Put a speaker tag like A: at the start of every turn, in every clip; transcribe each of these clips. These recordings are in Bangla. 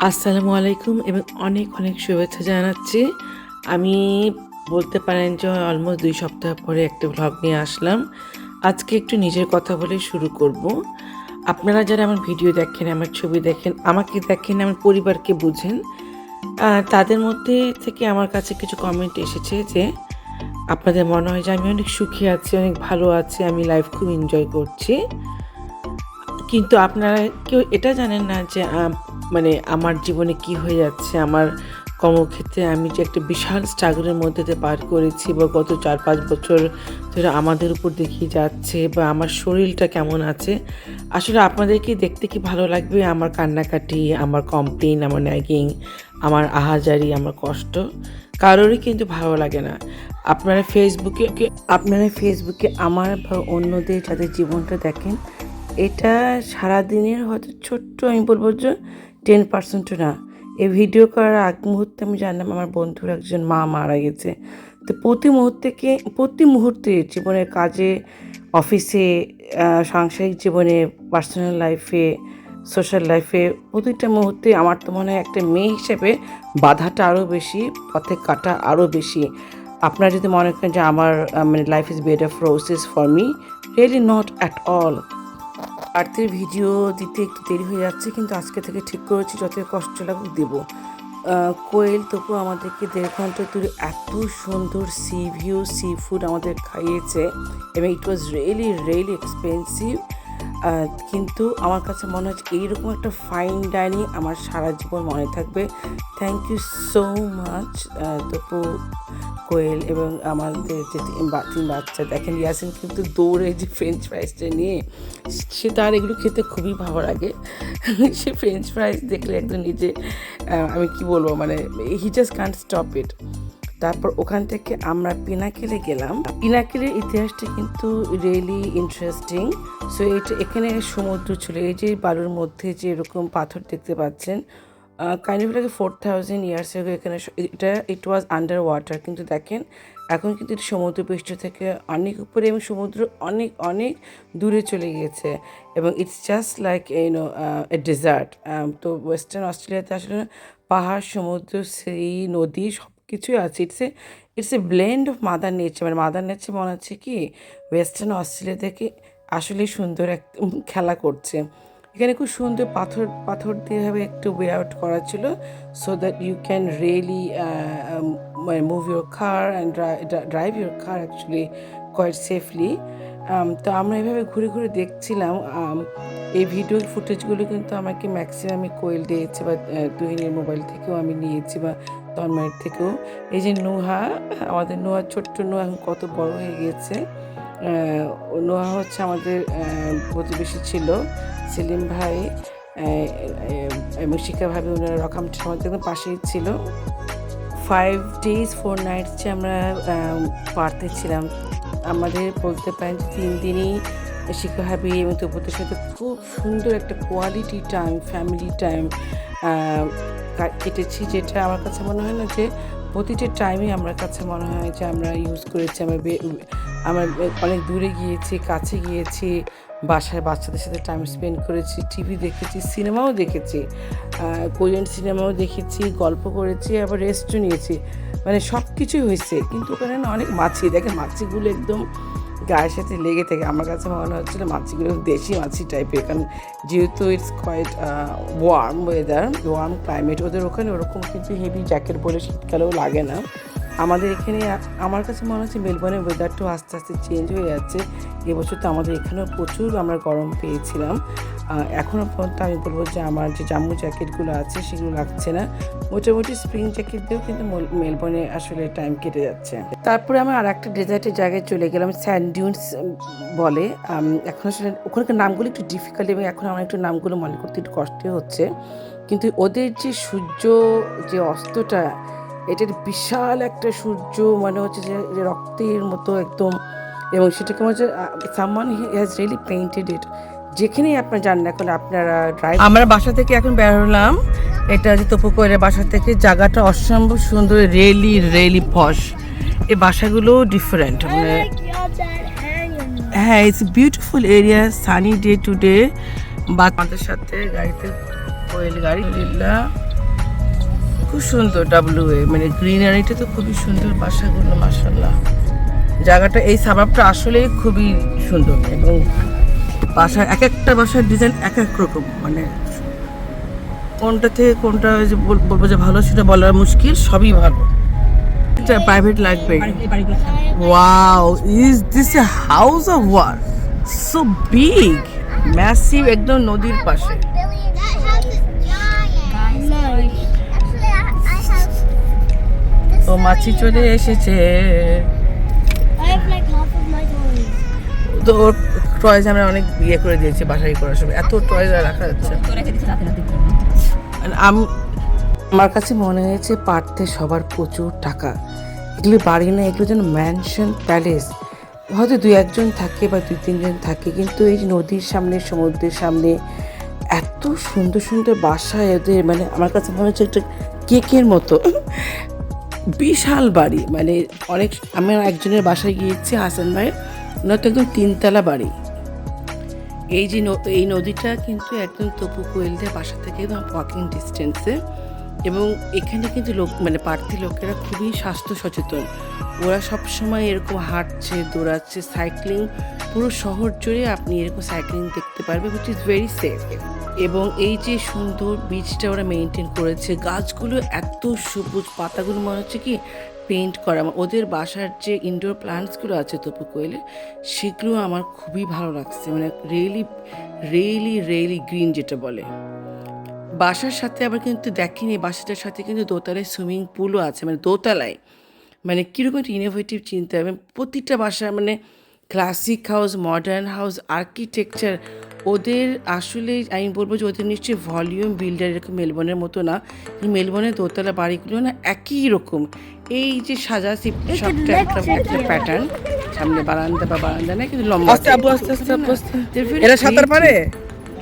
A: আসসালামু আলাইকুম এবং অনেক অনেক শুভেচ্ছা জানাচ্ছি। আমি বলতে পারেন যে অলমোস্ট ২ সপ্তাহ পরে একটা ভ্লগ নিয়ে আসলাম। আজকে একটু নিজের কথা বলে শুরু করব। আপনারা যারা আমার ভিডিও দেখেন, আমার ছবি দেখেন, আমাকে দেখেন, আমার পরিবারকে বুঝেন, তাদের মধ্যে থেকে আমার কাছে কিছু কমেন্ট এসেছে যে আপনাদের মনে হয় যে আমি অনেক সুখী আছি, অনেক ভালো আছি, আমি লাইফ খুব এনজয় করছি। কিন্তু আপনারা কেউ এটা জানেন না যে মানে আমার জীবনে কি হয়ে যাচ্ছে, আমার কর্মক্ষেত্রে আমি যে একটা বিশাল স্ট্রাগলের মধ্যে দিয়ে পার করেছি বা গত ৪-৫ বছর ধরে আমাদের উপর দেখিয়ে যাচ্ছে, বা আমার শরীরটা কেমন আছে। আসলে আপনাদেরকে দেখতে কি ভালো লাগবে আমার কান্নাকাটি, আমার কমপ্লেন, আমার ন্যাগিং, আমার আহাজারি, আমার কষ্ট? কারোরই কিন্তু ভালো লাগে না। আপনারা ফেসবুকে আমার বা অন্যদের যাদের জীবনটা দেখেন, এটা সারাদিনের হয়তো ছোট্ট, আমি বলবো যে 10%ও না। এই ভিডিও করার আগ মুহূর্তে আমি জানলাম আমার বন্ধুর একজন মা মারা গেছে। তো প্রতি মুহূর্তে জীবনের কাজে, অফিসে, সাংসারিক জীবনে, পার্সোনাল লাইফে, সোশ্যাল লাইফে প্রতিটা মুহূর্তে আমার তো মনে হয় একটা মেয়ে হিসেবে বাধাটা আরও বেশি, পথে কাটা আরও বেশি। আপনারা যদি মনে করেন যে আমার মানে life is bed of roses for me, really not at all. আর্থের ভিডিও দিতে একটু দেরি হয়ে যাচ্ছে, কিন্তু আজকে থেকে ঠিক করেছি যতই কষ্ট লাগুক দেবো। কোয়েল তপু আমাদেরকে ১.৫ ঘন্টা ধরে এত সুন্দর সি ভিউ, সি ফুড আমাদের খাইয়েছে, এবং ইট ওয়াজ রিয়েলি রিয়েলি এক্সপেন্সিভ। কিন্তু আমার কাছে মনে হচ্ছে এইরকম একটা ফাইন ডাইনিং আমার সারা জীবন মনে থাকবে। Thank you so much Tapu, Koel এবং আমাদের যে ৩ বাচ্চা। দেখেন ইয়াসিন কিন্তু দৌড়ে যে ফ্রেঞ্চ ফ্রাইসটা নিয়ে, সে তার এগুলো খেতে খুবই ভালো লাগে। সে ফ্রেঞ্চ ফ্রাইস দেখলে একদম নিজে আমি কি বলবো, মানে he just Kant stop it. তারপর ওখান থেকে আমরা পিনাকেলে গেলাম। পিনাকেলের ইতিহাসটা কিন্তু রিয়েলি ইন্টারেস্টিং। সো এখানে সমুদ্র ছিল, এই যে বালুর মধ্যে যে এরকম পাথর দেখতে পাচ্ছেন, কাইন্ড অফ লাগে 4000 ইয়ার্স আগে এখানে ইট ওয়াজ আন্ডার ওয়াটার। কিন্তু দেখেন এখন কিন্তু এটি সমুদ্রপৃষ্ঠ থেকে অনেক উপরে, এবং সমুদ্র অনেক অনেক দূরে চলে গিয়েছে, এবং it's just like a desert. তো ওয়েস্টার্ন অস্ট্রেলিয়াতে আসলে পাহাড়, সমুদ্র, সি, নদী সব কিছুই আছে। It's a blend of mother nature. মানে মাদার নেচার মনে হচ্ছে কি ওয়েস্টার্ন অস্ট্রেলিয়া থেকে আসলেই সুন্দর এক খেলা করছে। এখানে খুব সুন্দর পাথর দিয়ে ভাবে একটু ওয়ে আউট করা ছিল, so that you can really move your car and drive your car actually quite safely. তো আমরা এভাবে ঘুরে ঘুরে দেখছিলাম। এই ভিডিও ফুটেজগুলো কিন্তু আমাকে ম্যাক্সিমামই কোয়েল দিয়েছে, বা তুহিনের মোবাইল থেকেও আমি নিয়েছি, বা তন্ময়ের থেকেও। এই যে নোহা, আমাদের নোহা, ছোট্ট নোহা এখন কত বড় হয়ে গিয়েছে। নোহা হচ্ছে আমাদের প্রতিবেশী ছিল, সেলিম ভাই এবং শিখা ভাবি, ওনারা রকামটা আমাদের একদম পাশেই ছিল। 5 days 4 nights যে আমরা পার্থে ছিলাম, আমাদের বলতে পারেন যে 3 দিনই শিখা ভাবি এবং তপুদের সাথে খুব সুন্দর একটা কোয়ালিটি টাইম, ফ্যামিলি টাইম কেটেছি, যেটা আমার কাছে মনে হয় না যে প্রতিটা টাইমই আমার কাছে মনে হয় যে আমরা ইউজ করেছি। আমরা অনেক দূরে গিয়েছি, কাছে গিয়েছি, বাসায় বাচ্চাদের সাথে টাইম স্পেন্ড করেছি, টিভি দেখেছি, সিনেমাও দেখেছি, কোরিয়ান সিনেমাও দেখেছি, গল্প করেছি, আবার রেস্টও নিয়েছি, মানে সব কিছুই হয়েছে। কিন্তু ওখানে না অনেক মাছি, দেখেন মাছিগুলো একদম গায়ের সাথে লেগে থাকে। আমার কাছে মনে হচ্ছিলো মাছিগুলো দেশি মাছি টাইপের, কারণ যেহেতু it's quite warm weather, warm climate ওদের ওখানে, ওরকম কিন্তু হেভি জ্যাকেট বলে শীতকালেও লাগে না। আমাদের এখানে আমার কাছে মনে হচ্ছে মেলবোর্নের ওয়েদারটাও আস্তে আস্তে চেঞ্জ হয়ে যাচ্ছে। এবছর তো আমাদের এখানেও প্রচুর আমরা গরম পেয়েছিলাম। এখনও পর্যন্ত আমি বলবো যে আমার যে জাম্বু জ্যাকেটগুলো আছে সেগুলো লাগছে না, মোটামুটি স্প্রিং জ্যাকেট দিয়েও কিন্তু মেলবোর্নে আসলে টাইম কেটে যাচ্ছে। তারপরে আমরা আর একটা ডেজার্টের জায়গায় চলে গেলাম, স্যান্ড ডিউনস বলে। এখন আসলে ওখানকার নামগুলো একটু ডিফিকাল্ট, এবং এখন আমার একটু নামগুলো মনে করতে একটু কষ্টই হচ্ছে। কিন্তু ওদের যে সূর্য, যে অস্তটা, এটার বিশাল একটা সূর্য, মনে হচ্ছে যে রক্তের মতো একদম, এবং সেটাকে মনে হচ্ছে সামওয়ান হ্যাজ রিয়েলি পেইন্টেড ইট। যেখানেই আপনারা যান না কেন, আপনারা আমরা বাসা থেকে এখন বের হলাম, এটা হচ্ছে তপু কোয়েলের বাসা থেকে। জায়গাটা অসম্ভব সুন্দর, রিয়েলি রিয়েলি পশ। এই বাসাগুলো ডিফারেন্ট, মানে হ্যাঁ, it's beautiful area, sunny day to day. বা আমাদের সাথে গাড়িতে কোয়েল গাড়ি লিল্লা খুব সুন্দর WA, মানে গ্রিনারিটা তো খুবই সুন্দর, বাসাগুলো মাশাআল্লাহ। জায়গাটা, এই সাবাবটা আসলেই খুবই সুন্দর এবং বাসার এক একটা বাসার ডিজাইন এক এক রকম, মানে কোনটা থেকে কোনটা যে বলবো যে ভালো সেটা বলার মুশকিল, সবই ভালো। এটা প্রাইভেট লাগবে। Wow, is this a house of war? So big, massive, একদম নদীর পাশে। তো মাছি চলে এসেছে। তো ওর টয়েজ আমরা অনেক বিয়ে করে দিয়েছি বাসায় করার সময়, এত টয়েজ রাখা যাচ্ছে। আমার কাছে মনে হয়েছে পার্থে সবার প্রচুর টাকা, এগুলি বাড়ি না, এগুলো যেন ম্যানশন, প্যালেস। হয়তো 2-1 জন থাকে বা 2-3 জন থাকে, কিন্তু এই যে নদীর সামনে, সমুদ্রের সামনে এত সুন্দর সুন্দর বাসা এদের, মানে আমার কাছে মনে হচ্ছে একটা কেকের মতো বিশাল বাড়ি। মানে অনেক, আমি একজনের বাসায় গিয়েছি হাসান ভাইয়ের, ওনার তো একদম 3তলা বাড়ি। এই যে এই নদীটা কিন্তু একদম তপু কোয়েলদের বাসা থেকে একদম ওয়াকিং ডিস্টেন্সে, এবং এখানে কিন্তু লোক, মানে প্রার্থী লোকেরা খুবই স্বাস্থ্য সচেতন। ওরা সবসময় এরকম হাঁটছে, দৌড়াচ্ছে, সাইক্লিং, পুরো শহর জুড়ে আপনি এরকম সাইক্লিং দেখতে পারবেন, হুইচ ইজ ভেরি সেফ। এবং এই যে সুন্দর বীজটা ওরা মেনটেন করেছে, গাছগুলো এত সবুজ, পাতাগুলো মনে হচ্ছে কি পেইন্ট করা। ওদের বাসার যে ইনডোর প্লান্টসগুলো আছে তপু কোয়েলে, সেগুলো আমার খুবই ভালো লাগছে, মানে রিয়েলি রিয়েলি রিয়েলি গ্রিন যেটা বলে। বাসার সাথে আবার কিন্তু দেখিনি, বাসাটার সাথে কিন্তু দোতলায় সুইমিং পুলও আছে, মানে দোতলায়, মানে কীরকম একটা ইনোভেটিভ চিন্তা। এবং প্রতিটা বাসা, মানে classic house, modern house, architecture ওদের আসলে আমি বলবো যে ওদের নিশ্চয়ই ভলিউম বিল্ডার, এরকম মেলবোর্নের মতো না। মেলবোর্নের দোতলা বাড়িগুলো না একই রকম, এই যে সাজা সবটা একটা প্যাটার্ন, সামনে বারান্দা বা বারান্দা না, কিন্তু লম্বা। এরা সাঁতার পারে।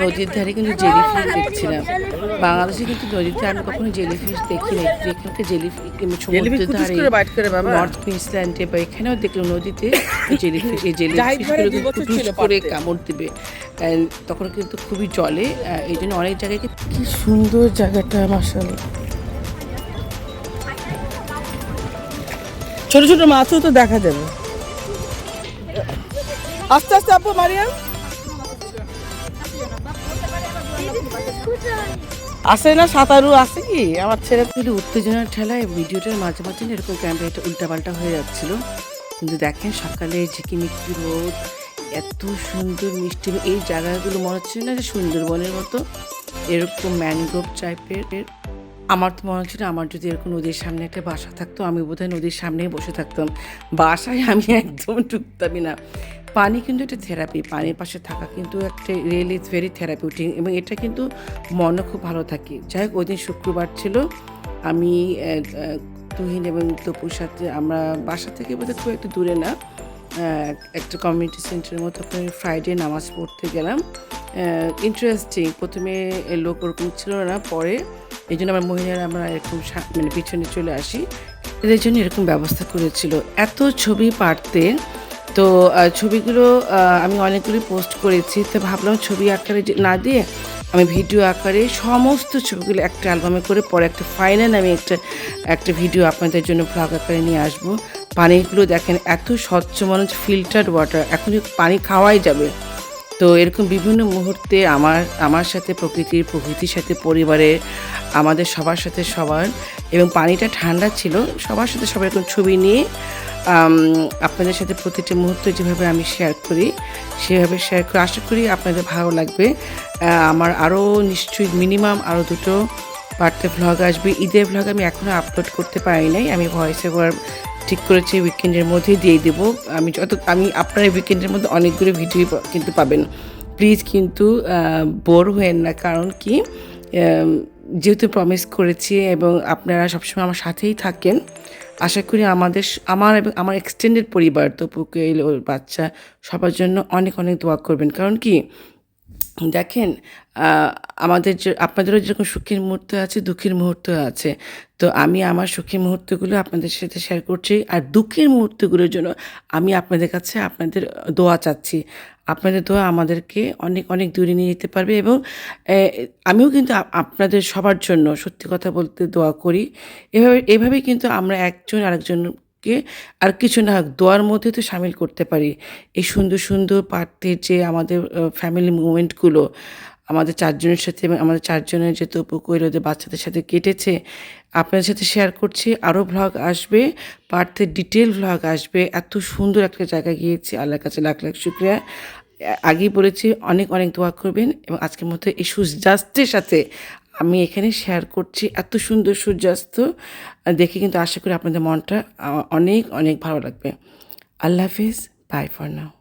A: নদীর ধারে কিন্তু জেলিফিশ দেখছিলাম। বাংলাদেশে কিন্তু নদীতে আমি কখনো জেলিফিশ দেখি না, এখানকার জেলিফিশ সমুদ্রের ধারে নর্থ কুইন্সল্যান্ডে বা এখানেও দেখলাম নদীতে জেলিফিশ, এই জেলিফিশগুলো করে কামড় দিবে, তখন কিন্তু খুবই জলে। এই জন্য অনেক জায়গায় কি সুন্দর জায়গাটা, মাশাআল্লাহ। ছোট ছোট মাছও তো দেখা যাবে। আস্তে আস্তে আপু, মারিয়াম আছে না, সাঁতারু আছে কি? আমার ছেলে কিন্তু উত্তেজনার ঠেলায় ভিডিওটার মাঝে মাঝে এরকম ক্যামেরাটা উল্টাপাল্টা হয়ে যাচ্ছিল। কিন্তু দেখেন সকালে ঝিকিমিকি রোদ, এত সুন্দর মিষ্টি, এই জায়গাগুলো মনে হচ্ছে না যে সুন্দরবনের মতো, এরকম ম্যানগ্রোভ টাইপের। আমার তো মনে হচ্ছে না, আমার যদি এরকম নদীর সামনে একটা বাসা থাকতো, আমি বোধহয় নদীর সামনেই বসে থাকতাম। বাসায় আমি একদম ঢুকতামই না। পানি কিন্তু একটা থেরাপি, পানির পাশে থাকা কিন্তু একটা রিয়েলি ইটস ভেরি থেরাপিউটিক, এবং এটা কিন্তু মনও খুব ভালো থাকে। যাই হোক, ওই দিন শুক্রবার ছিল, আমি তুহিন এবং তপুর সাথে আমরা বাসা থেকে বোধহয় খুব একটু দূরে না, একটা কমিউনিটি সেন্টারের মতো ফ্রাইডে নামাজ পড়তে গেলাম। ইন্টারেস্টিং, প্রথমে লোক ওরকম ছিল না, পরে এই জন্য আমার মহিলারা আমরা এরকম মানে পিছনে চলে আসি, এদের জন্য এরকম ব্যবস্থা করেছিল। এত ছবি পারতে, তো ছবিগুলো আমি অনেকগুলি পোস্ট করেছি, তো ভাবলাম ছবি আকারে না দিয়ে আমি ভিডিও আকারে সমস্ত ছবিগুলো একটা অ্যালবামে করে পরে একটা ফাইনাল আমি একটা ভিডিও আপনাদের জন্য ব্লগ আকারে নিয়ে আসবো। পানিগুলো দেখেন এত স্বচ্ছ, মনে হচ্ছে ফিল্টার্ড ওয়াটার, এখনই পানি খাওয়াই যাবে। তো এরকম বিভিন্ন মুহূর্তে আমার সাথে প্রকৃতির সাথে পরিবারের, আমাদের সবার সাথে সবার, এবং পানিটা ঠান্ডা ছিল, সবার সাথে সবার এরকম ছবি নিয়ে আপনাদের সাথে প্রতিটি মুহূর্ত যেভাবে আমি শেয়ার করি সেভাবে শেয়ার করে আশা করি আপনাদের ভালো লাগবে। আমার আরও নিশ্চয়ই মিনিমাম আরও 2টো বার্থডে ভ্লগ আসবে। ঈদের ভ্লগ আমি এখনও আপলোড করতে পারি নাই, আমি ভয়েস ওভার ঠিক করেছি উইকেন্ডের মধ্যেই দিয়ে দেবো। আমি আপনার এই উইকেন্ডের মধ্যে অনেকগুলো ভিডিও কিন্তু পাবেন। প্লিজ কিন্তু বোর হয়েন না, কারণ কি যেহেতু প্রমিস করেছি এবং আপনারা সবসময় আমার সাথেই থাকেন, আশা করি আমার এবং আমার এক্সটেন্ডেড পরিবার, তপু কোয়েল, ওর বাচ্চা, সবার জন্য অনেক অনেক দোয়া করবেন। কারণ কি দেখেন, আমাদের আপনাদেরও যেরকম সুখের মুহূর্ত আছে, দুঃখের মুহূর্ত আছে। তো আমি আমার সুখের মুহূর্তগুলো আপনাদের সাথে শেয়ার করছি, আর দুঃখের মুহূর্তগুলোর জন্য আমি আপনাদের কাছে আপনাদের দোয়া চাচ্ছি। আপনাদের দোয়া আমাদেরকে অনেক অনেক দূরে নিয়ে যেতে পারবে এবং এ আমিও কিন্তু আপনাদের সবার জন্য সত্যি কথা বলতে দোয়া করি। এভাবেই কিন্তু আমরা একজন আরেকজনকে আর কিছু না হোক দোয়ার মধ্যে তো শামিল করতে পারি। এই সুন্দর, সুন্দর পার্থের যে আমাদের ফ্যামিলি মোমেন্টগুলো আমাদের ৪ জনের সাথে এবং আমাদের ৪ জনের যে তপু কৈরদের বাচ্চাদের সাথে কেটেছে, আপনাদের সাথে শেয়ার করছি। আরও ভ্লগ আসবে, পার্থের ডিটেইল ভ্লগ আসবে। এত সুন্দর একটা জায়গায় গিয়েছি, আল্লাহর কাছে লাখ লাখ শুকরিয়া। আগেই বলেছি অনেক অনেক দোয়া করবেন এবং আজকের মতো এই সূর্যাস্তের সাথে আমি এখানে শেয়ার করছি। এত সুন্দর সূর্যাস্ত দেখে কিন্তু আশা করি আপনাদের মনটা অনেক অনেক ভালো লাগবে। আল্লাহ হাফিজ, বাই ফর নাও।